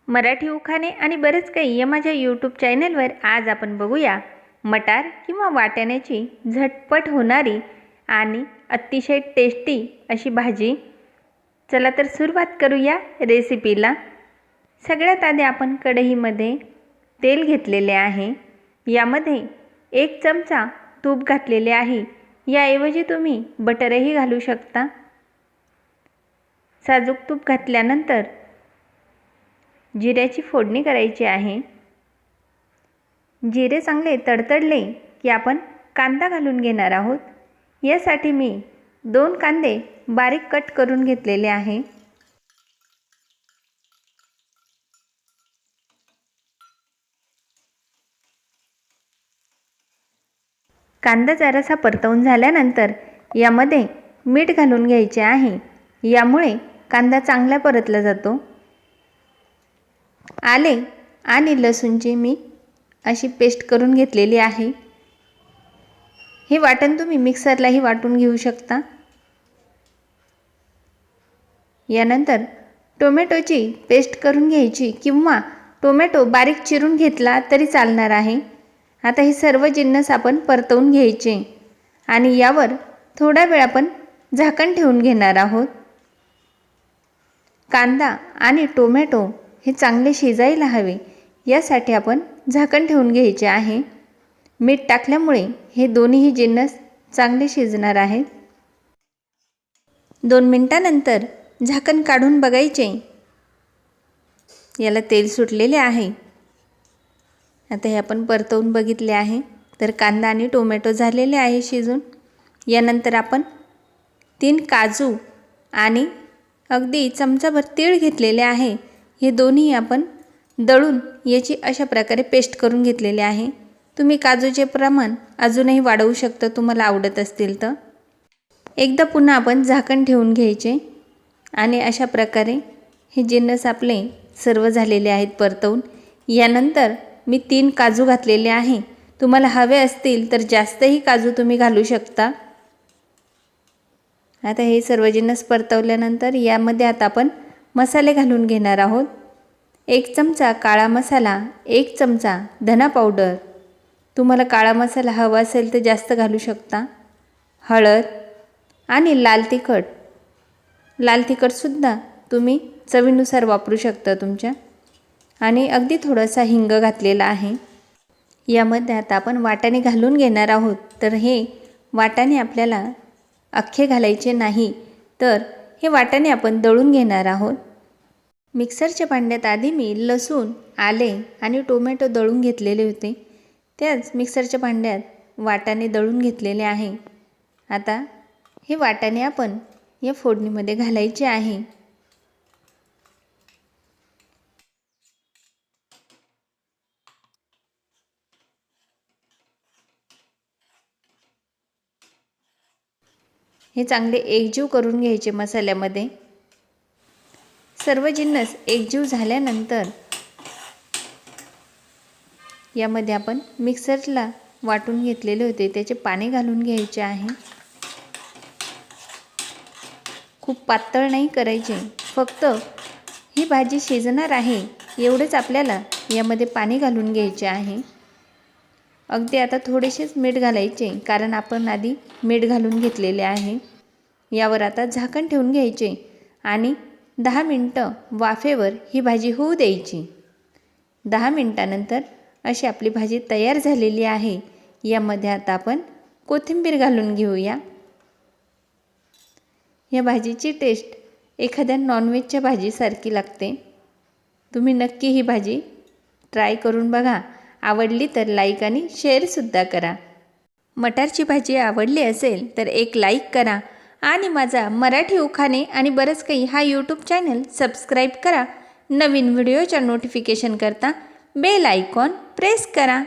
मराठी उखाणे आणि बरेच काही या माझ्या यूट्यूब चॅनलवर आज आपण बघूया मटार किंवा वाटाण्याची झटपट होणारी आणि अतिशय टेस्टी अशी भाजी। चला तर सुरुवात करूया रेसिपीला। सगळ्यात आधी आपण कढईमध्ये तेल घेतलेले आहे, यामध्ये 1 चमचा तूप घातलेले आहे। याऐवजी तुम्ही बटरही घालू शकता। साजूक तूप घातल्यानंतर जिऱ्याची फोडणी करायची आहे। जिरे चांगले तडतडले की आपण कांदा घालून घेणार आहोत। यासाठी मी 2 कांदे बारीक कट करून घेतलेले आहे। कांदा जरासा परतवून झाल्यानंतर यामध्ये मीठ घालून घ्यायचे आहे, यामुळे कांदा चांगला परतला जातो। आले आणि लसूणची मी अशी पेस्ट करून घेतलेली आहे। हे वाटण तुम्ही मिक्सरलाही वाटून घेऊ शकता। यानंतर टोमॅटोची पेस्ट करून घ्यायची किंवा टोमॅटो बारीक चिरून घेतला तरी चालणार आहे। आता हे सर्व जिन्नस आपण परतवून घ्यायचे आणि यावर थोडा वेळ आपण झाकण ठेवून घेणार आहोत। कांदा आणि टोमॅटो हे चांगले शिजायला हवे, यासाठी आपण झाकण ठेवून घ्यायचे आहे। मीठ टाकल्यामुळे हे दोन्ही जिन्नस चांगले शिजणार आहेत। 2 मिनिटांनंतर झाकण काढून बघायचे, याला तेल सुटलेले आहे। आता हे आपण परतवून बघितले आहे तर कांदा आणि टोमॅटो झालेले आहे शिजून। यानंतर आपण 3 काजू आणि अगदी चमचाभर तीळ घेतलेले आहे। हे दोन्ही आपण दळून याची अशा प्रकारे पेस्ट करून घेतलेले आहे। तुम्ही काजूचे प्रमाण अजूनही वाढवू शकता तुम्हाला आवडत असतील तर। एकदा पुन्हा आपण झाकण ठेवून घ्यायचे आणि अशा प्रकारे हे जिन्नस आपले सर्व झालेले आहेत परतवून। यानंतर मी 3 काजू घातलेले आहे। तुम्हाला हवे असतील तर जास्तही काजू तुम्ही घालू शकता। आता हे सर्व जिन्नस परतवल्यानंतर यामध्ये आता आपण मसाले घालून घेणार आहोत। 1 चमचा काळा मसाला, 1 चमचा धना पावडर, तुम्हाला काळा मसाला हवा असेल तर जास्त घालू शकता, हळद आणि लाल तिखट। लाल तिखटसुद्धा तुम्ही चवीनुसार वापरू शकता तुमच्या। आणि अगदी थोडासा हिंग घातलेला आहे। यामध्ये आता आपण वाटाणे घालून घेणार आहोत, तर हे वाटाणे आपल्याला अख्खे घालायचे नाही, तर हे वाटाणे आपण दळून घेणार आहोत। मिक्सरच्या भांड्यात आधी मी लसूण, आले आणि टोमॅटो दळून घेतलेले होते, त्याच मिक्सरच्या भांड्यात वाटाणे दळून घेतलेले आहे। आता हे वाटाणे आपण या फोडणीमध्ये घालायचे आहे। हे चांगले एकजीव करून घ्यायचे मसाल्यामध्ये। सर्व जिन्नस एकजीव झाल्यानंतर यामध्ये आपण मिक्सरला वाटून घेतलेले होते त्याचे पाणी घालून घ्यायचे आहे। खूप पातळ नाही करायचे, फक्त ही भाजी शिजणार आहे एवढेच आपल्याला यामध्ये पाणी घालून घ्यायचे आहे। अगदी आता थोडेसेच मीठ घालायचे, कारण आपण आधी मीठ घालून घेतलेले आहे। यावर आता झाकण ठेवून घ्यायचे आणि 10 मिनिटं वाफेवर ही भाजी होऊ द्यायची। 10 मिनिटांनंतर अशी आपली भाजी तयार झालेली आहे। यामध्ये आता आपण कोथिंबीर घालून घेऊया। या भाजीची टेस्ट एखाद्या नॉनव्हेजच्या भाजीसारखी लागते। तुम्ही नक्की ही भाजी ट्राय करून बघा। आवडली तर लाईक आणि शेअरसुद्धा करा। मटारची भाजी आवडली असेल तर एक लाईक करा आणि माझा मराठी उखाणे आणि बरंच काही हा यूट्यूब चॅनल सबस्क्राईब करा। नवीन व्हिडिओच्या नोटिफिकेशन करता बेल आयकॉन प्रेस करा।